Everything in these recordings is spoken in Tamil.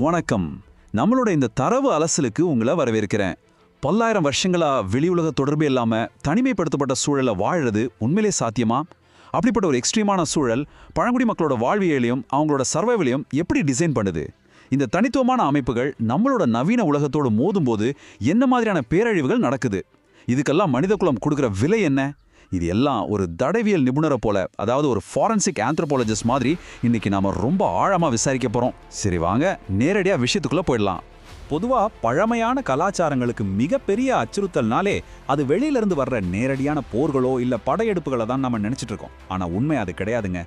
வணக்கம். நம்மளோட இந்த தரவு அலசலுக்கு உங்களை வரவேற்கிறேன். பல்லாயிரம் வருஷங்களா வெளி உலக தொடர்பே இல்லாம தனிமைப்படுத்தப்பட்ட சூழலை வாழறது உண்மையிலே சாத்தியமா? அப்படிப்பட்ட ஒரு எக்ஸ்ட்ரீமான சூழல் பழங்குடி மக்களோட வாழ்வியலையும் அவங்களோட சர்வைவலையும் எப்படி டிசைன் பண்ணுது? இந்த தனித்துவமான அமைப்புகள் நம்மளோட நவீன உலகத்தோடு மோதும்போது என்ன மாதிரியான பேரழிவுகள் நடக்குது? இதுக்கெல்லாம் மனிதகுலம் கொடுக்குற விலை என்ன? இது எல்லாம் ஒரு தடவியல் நிபுணரை போல, அதாவது ஒரு ஃபாரன்சிக் ஆந்த்ரோபாலஜிஸ்ட் மாதிரி இன்னைக்கு நாம ரொம்ப ஆழமா விசாரிக்க போறோம். சரி, வாங்க நேரடியா விஷயத்துக்குள்ள போயிடலாம். பொதுவா பழமையான கலாச்சாரங்களுக்கு மிகப்பெரிய அச்சுறுத்தல்னாலே அது வெளியிலிருந்து வர்ற நேரடியான போர்களோ இல்ல படையெடுப்புகளை தான் நம்ம நினைச்சிட்டு இருக்கோம். ஆனா உண்மை அது கிடையாதுங்க.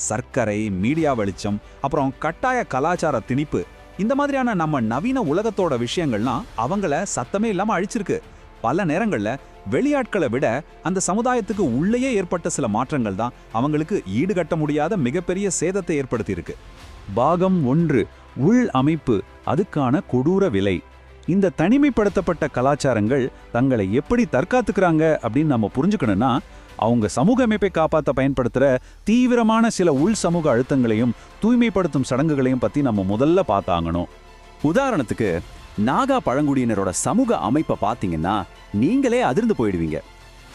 சர்க்கரை, மீடியா வெளிச்சம், அப்புறம் கட்டாய கலாச்சார திணிப்பு, இந்த மாதிரியான நம்ம நவீன உலகத்தோட விஷயங்கள்லாம் அவங்கள சத்தமே இல்லாம அழிச்சிருக்கு. பல நேரங்கள்ல வெளியாட்களை விட அந்த சமுதாயத்துக்கு உள்ளேயே ஏற்பட்ட சில மாற்றங்கள் தான் அவங்களுக்கு ஈடுகட்ட முடியாத மிகப்பெரிய சேதத்தை ஏற்படுத்தியிருக்கு. பாகம் 1, உள் அமைப்பு, அதுக்கான கொடூர விலை. இந்த தனிமைப்படுத்தப்பட்ட கலாச்சாரங்கள் தங்களை எப்படி தற்காத்துக்கிறாங்க அப்படின்னு நம்ம புரிஞ்சுக்கணும்னா, அவங்க சமூக அமைப்பை காப்பாற்ற பயன்படுத்துகிற தீவிரமான சில உள் சமூக அழுத்தங்களையும் தூய்மைப்படுத்தும் சடங்குகளையும் பற்றி நம்ம முதல்ல பார்த்தாங்கணும். உதாரணத்துக்கு, நாகா பழங்குடியினரோட சமூக அமைப்பை பார்த்தீங்கன்னா நீங்களே அதிர்ந்து போயிடுவீங்க.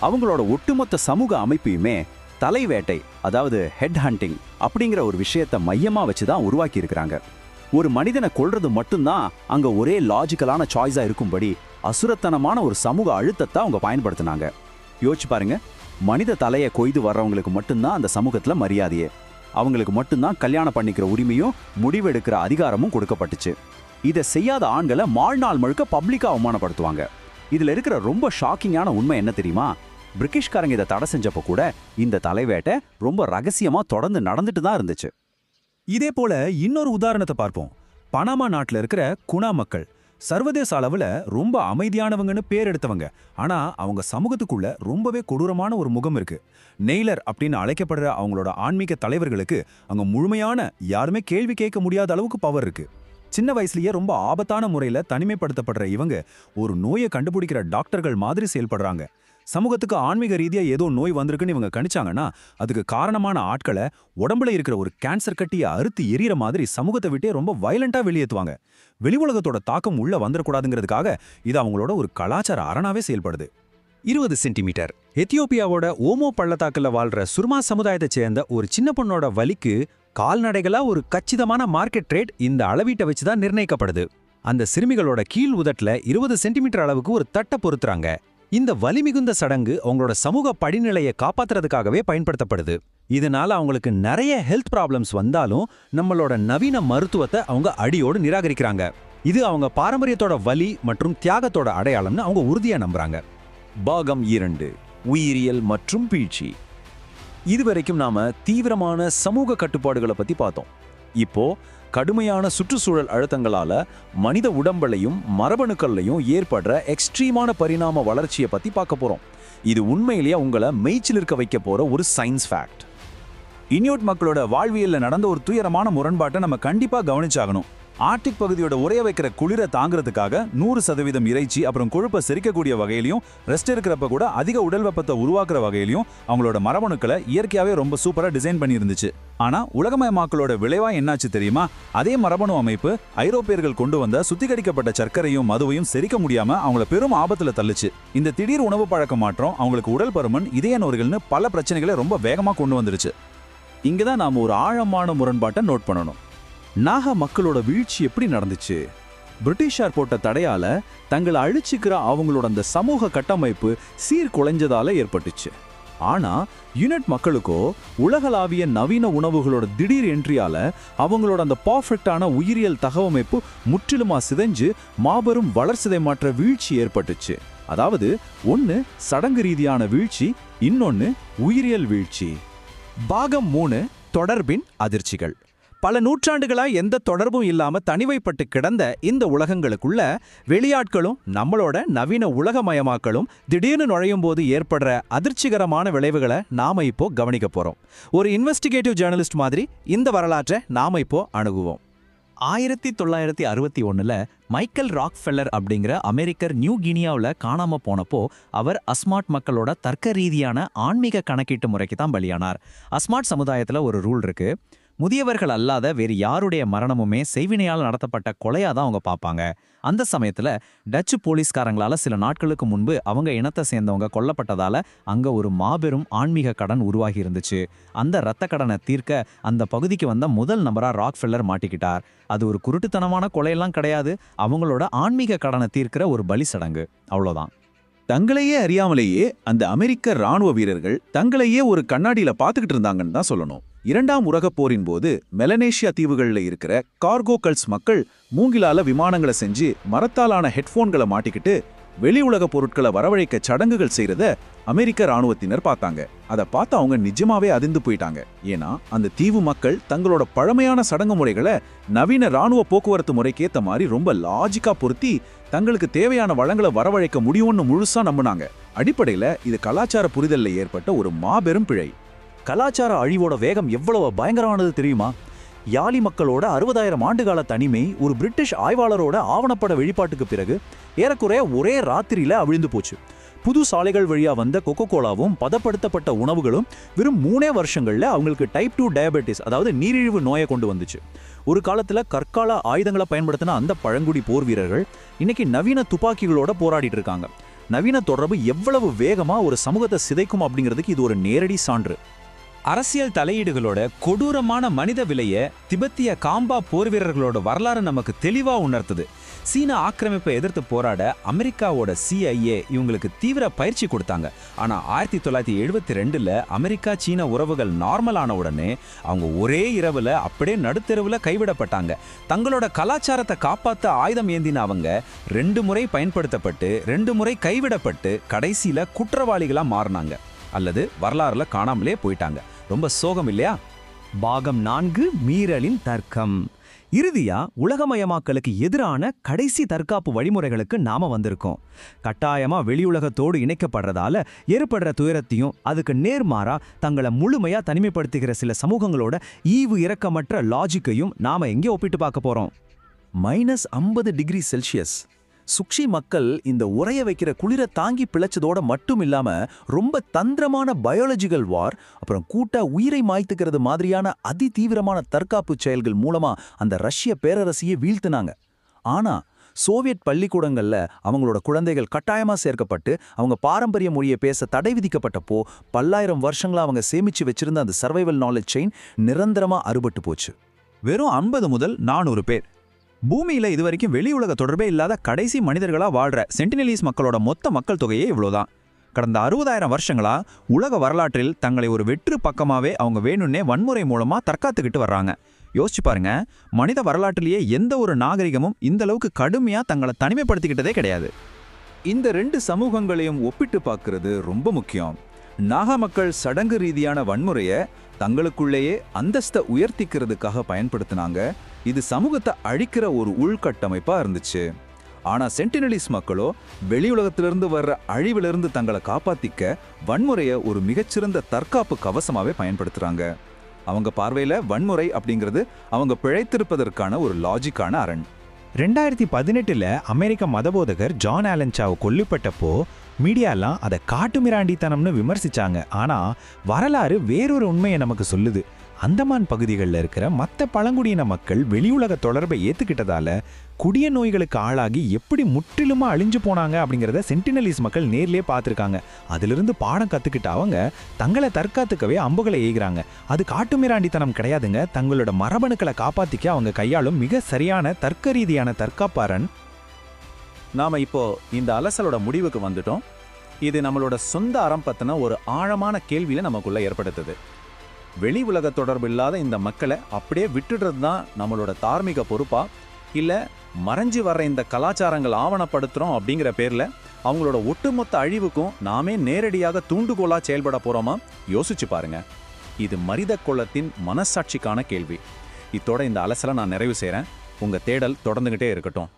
அவங்களோட ஒட்டுமொத்த சமூக அமைப்பையுமே தலைவேட்டை, அதாவது ஹெட் ஹண்டிங் அப்படிங்கிற ஒரு விஷயத்தை மையமாக வச்சு தான் உருவாக்கி இருக்கிறாங்க. ஒரு மனிதனை கொல்றது மட்டும்தான் அங்கே ஒரே லாஜிக்கலான சாய்ஸாக இருக்கும்படி அசுரத்தனமான ஒரு சமூக அழுத்தத்தை அவங்க பயன்படுத்தினாங்க. யோசிச்சு பாருங்க, மனித தலையை கொய்து வர்றவங்களுக்கு மட்டும்தான் அந்த சமூகத்தில் மரியாதையே. அவங்களுக்கு மட்டும்தான் கல்யாணம் பண்ணிக்கிற உரிமையும் முடிவெடுக்கிற அதிகாரமும் கொடுக்கப்பட்டுச்சு. இதை செய்யாத ஆண்களை வாழ்நாள் முழுக்க பப்ளிக்கா அவமானப்படுத்துவாங்க. இதுல இருக்கிற ரொம்ப ஷாக்கிங்கான உண்மை என்ன தெரியுமா? பிரிட்டிஷ்காரங்க இதை தடை செஞ்சப்போ கூட இந்த தலைவேட்டை ரொம்ப ரகசியமா தொடர்ந்து நடந்துட்டு தான் இருந்துச்சு. இதே போல இன்னொரு உதாரணத்தை பார்ப்போம். பனாமா நாட்டில் இருக்கிற குணா மக்கள் சர்வதேச அளவுல ரொம்ப அமைதியானவங்கன்னு பேர் எடுத்தவங்க. ஆனா அவங்க சமூகத்துக்குள்ள ரொம்பவே கொடூரமான ஒரு முகம் இருக்கு. நெய்லர் அப்படின்னு அழைக்கப்படுற அவங்களோட ஆன்மீக தலைவர்களுக்கு அங்க முழுமையான, யாருமே கேள்வி கேட்க முடியாத அளவுக்கு பவர் இருக்கு. சின்ன வயசுலயே ரொம்ப ஆபத்தான முறையில தனிமைப்படுத்தப்படுற இவங்க ஒரு நோயை கண்டுபிடிக்கிற டாக்டர்கள் மாதிரி செயல்படுறாங்க. சமூகத்துக்கு ஆன்மீக ரீதியா ஏதோ நோய் வந்திருக்குன்னு இவங்க கணிச்சாங்கன்னா அதுக்கு காரணமான ஆட்களை உடம்புல இருக்கிற ஒரு கேன்சர் கட்டியை அறுத்து எரியற மாதிரி சமூகத்தை விட்டே ரொம்ப வயலண்டா வெளியேற்றுவாங்க. வெளி உலகத்தோட தாக்கம் உள்ள வந்துடக்கூடாதுங்கிறதுக்காக இது அவங்களோட ஒரு கலாச்சார அரணாவே செயல்படுது. 20 சென்டிமீட்டர் எத்தியோப்பியாவோட ஓமோ பள்ளத்தாக்குல வாழ்ற சுர்மா சமுதாயத்தை சேர்ந்த ஒரு சின்ன பொண்ணோட வலிக்கு கால்நடைகளா ஒரு கச்சிதமான மார்க்கெட் ரேட் இந்த அளவீட்டை வச்சுதான் நிர்ணயிக்கப்படுது. அந்த சிறுமிகளோட கீழ் உதட்டுல 20 சென்டிமீட்டர் அளவுக்கு ஒரு தட்டை பொருத்துறாங்க. இந்த வலிமிகுந்த சடங்கு அவங்களோட சமூக படிநிலையை காப்பாத்துறதுக்காகவே பயன்படுத்தப்படுது. இதனால அவங்களுக்கு நிறைய ஹெல்த் ப்ராப்ளம்ஸ் வந்தாலும் நம்மளோட நவீன மருத்துவத்தை அவங்க அடியோடு நிராகரிக்கிறாங்க. இது அவங்க பாரம்பரியத்தோட வலி மற்றும் தியாகத்தோட அடையாளம்னு அவங்க உறுதியா நம்புறாங்க. பாகம் 2, உயிரியல் மற்றும் வீழ்ச்சி. இதுவரைக்கும் நாம தீவிரமான சமூக கட்டுப்பாடுகளை பத்தி பார்த்தோம். இப்போ கடுமையான சுற்றுச்சூழல் அழுத்தங்களால மனித உடம்புலையும் மரபணுக்கள்லையும் ஏற்படுற எக்ஸ்ட்ரீமான பரிணாம வளர்ச்சியை பத்தி பார்க்க போறோம். இது உண்மையிலேயே உங்களை மெய்ச்சில் இருக்க வைக்க போற ஒரு சயின்ஸ் ஃபேக்ட். இன்யூட் மக்களோட வாழ்வியல்ல நடந்த ஒரு துயரமான முரண்பாட்டை நம்ம கண்டிப்பா கவனிச்சாகணும். ஆர்டிக் பகுதியோட உரைய வைக்கிற குளிரை தாங்கிறதுக்காக 100% இறைச்சி அப்புறம் கொழுப்பை செரிக்கக்கூடிய வகையிலையும், ரெஸ்ட் இருக்கிறப்ப கூட அதிக உடல் வெப்பத்தை உருவாக்குற வகையிலையும் அவங்களோட மரபணுக்களை இயற்கையாவே ரொம்ப சூப்பரா டிசைன் பண்ணி இருந்துச்சு. ஆனா உலகமயமாக்கலோட விளைவா என்னாச்சு தெரியுமா? அதே மரபணு அமைப்பு ஐரோப்பியர்கள் கொண்டு வந்த சுத்திகரிக்கப்பட்ட சர்க்கரையும் மதுவையும் செரிக்க முடியாம அவங்கள பெரும் ஆபத்துல தள்ளுச்சு. இந்த திடீர் உணவு பழக்க மாற்றம் அவங்களுக்கு உடல் பருமன், இதய நோய்கள்னு பல பிரச்சனைகளை ரொம்ப வேகமா கொண்டு வந்துருச்சு. இங்கதான் நாம ஒரு ஆழமான முரண்பாட்டை நோட் பண்ணணும். நாகா மக்களோட வீழ்ச்சி எப்படி நடந்துச்சு? பிரிட்டிஷார் போட்ட தடையால தங்களை அழிச்சுக்கிற அவங்களோட அந்த சமூக கட்டமைப்பு சீர்குலைஞ்சதால ஏற்பட்டுச்சு. ஆனா யுனைட் மக்களுக்கோ உலகளாவிய நவீன உணவுகளோட திடீர் என்ட்ரியால அவங்களோட அந்த பர்ஃபெக்டான உயிரியல் தகவமைப்பு முற்றிலுமா சிதைஞ்சு மாபெரும் வளர்சிதை மாற்ற வீழ்ச்சி ஏற்பட்டுச்சு. அதாவது ஒன்னு சடங்கு ரீதியான வீழ்ச்சி, இன்னொன்னு உயிரியல் வீழ்ச்சி. பாகம் 3, தொடர்பின் அதிர்ச்சிகள். பல நூற்றாண்டுகளா எந்த தொடர்பும் இல்லாம தனிமைப்பட்டு கிடந்த இந்த உலகங்களுக்குள்ள வெளியாட்களும் நம்மளோட நவீன உலகமயமாக்கலும் திடீர்னு நுழையும் போது ஏற்படுற அதிர்ச்சிகரமான விளைவுகளை நாம இப்போ கவனிக்க போறோம். ஒரு இன்வெஸ்டிகேட்டிவ் ஜேர்னலிஸ்ட் மாதிரி இந்த வரலாற்றை நாம இப்போ அணுகுவோம். 1961 மைக்கேல் ராக்ஃபெல்லர் அப்படிங்கிற அமெரிக்கர் நியூ கினியாவில் காணாம போனப்போ அவர் அஸ்மாட் மக்களோட தர்க்க ரீதியான ஆன்மீக கணக்கீட்டு முறைக்கு தான் பலியானார். அஸ்மாட் சமுதாயத்தில் ஒரு ரூல் இருக்கு. முதியவர்கள் அல்லாத வேறு யாருடைய மரணமுமே செய்வினையால் நடத்தப்பட்ட கொலையா தான் அவங்க பார்ப்பாங்க. அந்த சமயத்துல டச்சு போலீஸ்காரங்களால சில நாட்களுக்கு முன்பு அவங்க இனத்தை சேர்ந்தவங்க கொல்லப்பட்டதால அங்க ஒரு மாபெரும் ஆன்மீக கடன் உருவாகி இருந்துச்சு. அந்த இரத்த கடனை தீர்க்க அந்த பகுதிக்கு வந்த முதல் நபரா ராக்ஃபெல்லர் மாட்டிக்கிட்டார். அது ஒரு குருட்டுத்தனமான கொலையெல்லாம் கிடையாது, அவங்களோட ஆன்மீக கடனை தீர்க்கிற ஒரு பலி சடங்கு, அவ்வளோதான். தங்களையே அறியாமலேயே அந்த அமெரிக்க ராணுவ வீரர்கள் தங்களையே ஒரு கண்ணாடியில பார்த்துக்கிட்டு இருந்தாங்கன்னு தான் சொல்லணும். 2ஆம் உலகப் போரின் போது மெலனேஷியா தீவுகளில் இருக்கிற கார்கோகல்ஸ் மக்கள் மூங்கிலால விமானங்களை செஞ்சு மரத்தாலான ஹெட்ஃபோன்களை மாட்டிக்கிட்டு வெளி உலக பொருட்களை வரவழைக்க சடங்குகள் செய்யறத அமெரிக்க ராணுவத்தினர் பார்த்தாங்க. அதை பார்த்து அவங்க நிஜமாவே அதிர்ந்து போயிட்டாங்க. ஏன்னா அந்த தீவு மக்கள் தங்களோட பழமையான சடங்கு முறைகளை நவீன ராணுவ போக்குவரத்து முறைக்கேத்த மாதிரி ரொம்ப லாஜிக்கா பொருத்தி தங்களுக்கு தேவையான வளங்களை வரவழைக்க முடியும்னு முழுசா நம்பினாங்க. அடிப்படையில இது கலாச்சார புரிதல்ல ஏற்பட்ட ஒரு மாபெரும் பிழை. கலாச்சார அழிவோட வேகம் எவ்வளவு பயங்கரமானது தெரியுமா? யாலி மக்களோட 60,000 ஆண்டுகால தனிமை ஒரு பிரிட்டிஷ் ஆய்வாளரோட ஆவணப்பட வெளிப்பாட்டுக்கு பிறகு ஏறக்குறைய ஒரே ராத்திரியில அழிந்து போச்சு. புது சாலைகள் வழியா வந்த கொக்கோ கோலாவும் பதப்படுத்தப்பட்ட உணவுகளும் வெறும் 3 வருஷங்கள்ல அவங்களுக்கு டைப் 2 டயபெட்டிஸ், அதாவது நீரிழிவு நோயை கொண்டு வந்துச்சு. ஒரு காலத்துல கற்கால ஆயுதங்களை பயன்படுத்தின அந்த பழங்குடி போர் வீரர்கள் இன்னைக்கு நவீன துப்பாக்கிகளோட போராடிட்டு இருக்காங்க. நவீன தொடர்பு எவ்வளவு வேகமா ஒரு சமூகத்தை சிதைக்கும் அப்படிங்கிறதுக்கு இது ஒரு நேரடி சான்று. அரசியல் தலையீடுகளோட கொடூரமான மனித விலைய திபெத்திய காம்பா போர் வீரர்களோட வரலாறு நமக்கு தெளிவா உணர்த்துது. சீன ஆக்கிரமிப்பை எதிர்த்து போராட அமெரிக்காவோட CIA இவங்களுக்கு தீவிர பயிற்சி கொடுத்தாங்க. ஆனா 1972ல அமெரிக்கா சீன உறவுகள் நார்மல் ஆன உடனே அவங்க ஒரே இரவுல அப்படியே நடுத்தெருவுல கைவிடப்பட்டாங்க. தங்களோட கலாச்சாரத்தை காப்பாத்த ஆயுதம் ஏந்தின அவங்க 2 முறை பயன்படுத்தப்பட்டு 2 முறை கைவிடப்பட்டு கடைசியில குற்றவாளிகளா மாறினாங்க, அல்லது வரலாறுல காணாமலே போயிட்டாங்க. ரொம்ப சோகம் இல்லையா? பாகம் 4, மீறலின் தர்க்கம். இறுதியா உலகமயமாக்கலுக்கு எதிரான கடைசி தற்காப்பு வழிமுறைகளுக்கு நாம வந்திருக்கோம். கட்டாயமா வெளியுலகத்தோடு இணைக்கப்படுறதால ஏற்படுற துயரத்தையும் அதுக்கு நேர்மாறா தங்களை முழுமையா தனிமைப்படுத்துகிற சில சமூகங்களோட ஈவு இரக்கமற்ற லாஜிக்கையும் நாம எங்கே ஒப்பிட்டு பார்க்க போறோம். -50 டிகிரி செல்சியஸ். சுக்ஷி மக்கள் இந்த உறைய வைக்கிற குளிரை தாங்கி பிழைச்சதோட மட்டும் இல்லாம ரொம்ப தந்திரமான பயாலஜிக்கல் வார், அப்புறம் கூட்டா உயிரை மாய்த்துக்கிறது மாதிரியான அதி தீவிரமான தற்காப்பு செயல்கள் மூலமா அந்த ரஷ்ய பேரரசியை வீழ்த்தினாங்க. ஆனா சோவியத் பள்ளிக்கூடங்கள்ல அவங்களோட குழந்தைகள் கட்டாயமா சேர்க்கப்பட்டு அவங்க பாரம்பரிய மொழியை பேச தடை விதிக்கப்பட்டப்போ பல்லாயிரம் வருஷங்களா அவங்க சேமிச்சு வச்சிருந்த அந்த சர்வைவல் நாலேஜ் செயின் நிரந்தரமா அறுபட்டு போச்சு. வெறும் 50 முதல் 400 பேர். பூமியில இதுவரைக்கும் வெளியுலக தொடர்பே இல்லாத கடைசி மனிதர்களா வாழ்ற சென்டினலீஸ் மக்களோட மொத்த மக்கள் தொகையே இவ்வளோதான். கடந்த 60,000 வருஷங்களா உலக வரலாற்றில் தங்களை ஒரு வெற்று பக்கமாவே அவங்க வேணும்னே வன்முறை மூலமா தற்காத்துக்கிட்டு வர்றாங்க. யோசிச்சு பாருங்க, மனித வரலாற்றிலேயே எந்த ஒரு நாகரிகமும் இந்த அளவுக்கு கடுமையா தங்களை தனிமைப்படுத்திக்கிட்டதே கிடையாது. இந்த 2 சமூகங்களையும் ஒப்பிட்டு பார்க்கறது ரொம்ப முக்கியம். நாகா மக்கள் சடங்கு ரீதியான வன்முறையை தங்களுக்குள்ளேயே அந்தஸ்தை உயர்த்திக்கிறதுக்காக பயன்படுத்தினாங்க. இது சமூகத்தை அழிக்கிற ஒரு உள்கட்டமைப்பா இருந்துச்சு. ஆனா சென்டினலிஸ் மக்களோ வெளியுலகத்திலிருந்து வர்ற அழிவிலிருந்து தங்களை காப்பாத்திக்க வன்முறையை ஒரு மிகச்சிறந்த தற்காப்பு கவசமாவே பயன்படுத்துறாங்க. அவங்க பார்வையில வன்முறை அப்படிங்கிறது அவங்க பிழைத்திருப்பதற்கான ஒரு லாஜிக்கான அரண். 2018ல் அமெரிக்க மதபோதகர் ஜான் ஆலன் சாவ் கொல்லப்பட்டப்போ மீடியாலாம் அதை காட்டுமிராண்டித்தனம்னு விமர்சிச்சாங்க. ஆனா வரலாறு வேறொரு உண்மையை நமக்கு சொல்லுது. அந்தமான் பகுதிகளில் இருக்கிற மற்ற பழங்குடியின மக்கள் வெளியுலக தொடர்பை ஏத்துக்கிட்டதால குடிய நோய்களுக்கு ஆளாகி எப்படி முற்றிலுமா அழிஞ்சு போனாங்க அப்படிங்கிறத சென்டினலிஸ் மக்கள் நேர்லயே பார்த்துருக்காங்க. அதிலிருந்து பாடம் கத்துக்கிட்ட அவங்க தங்களை தற்காத்துக்கவே அம்புகளை எய்கிறாங்க. அது காட்டுமிராண்டித்தனம் கிடையாதுங்க, தங்களோட மரபணுக்களை காப்பாத்திக்க அவங்க கையாளும் மிக சரியான தர்க்க ரீதியான தற்காப்பாரன். நாம இப்போ இந்த அலசலோட முடிவுக்கு வந்துட்டோம். இது நம்மளோட சொந்த அறம் பத்தின ஒரு ஆழமான கேள்வியில நமக்குள்ள ஏற்படுத்துது. வெளி உலக தொடர்பு இல்லாத இந்த மக்களை அப்படியே விட்டுடுறது தான் நம்மளோட தார்மீக பொறுப்பா, இல்ல மறைஞ்சு வர்ற இந்த கலாச்சாரங்கள் ஆவணப்படுத்துறோம் அப்படிங்கிற பேர்ல அவங்களோட ஒட்டுமொத்த அழிவுக்கும் நாமே நேரடியாக தூண்டுகோலா செயல்பட போறோமா? யோசிச்சு பாருங்க. இது மனித குலத்தின் மனசாட்சிக்கான கேள்வி. இதோட இந்த அலசலை நான் நிறைவு செய்றேன். உங்க தேடல் தொடர்ந்துகிட்டே இருக்கட்டும்.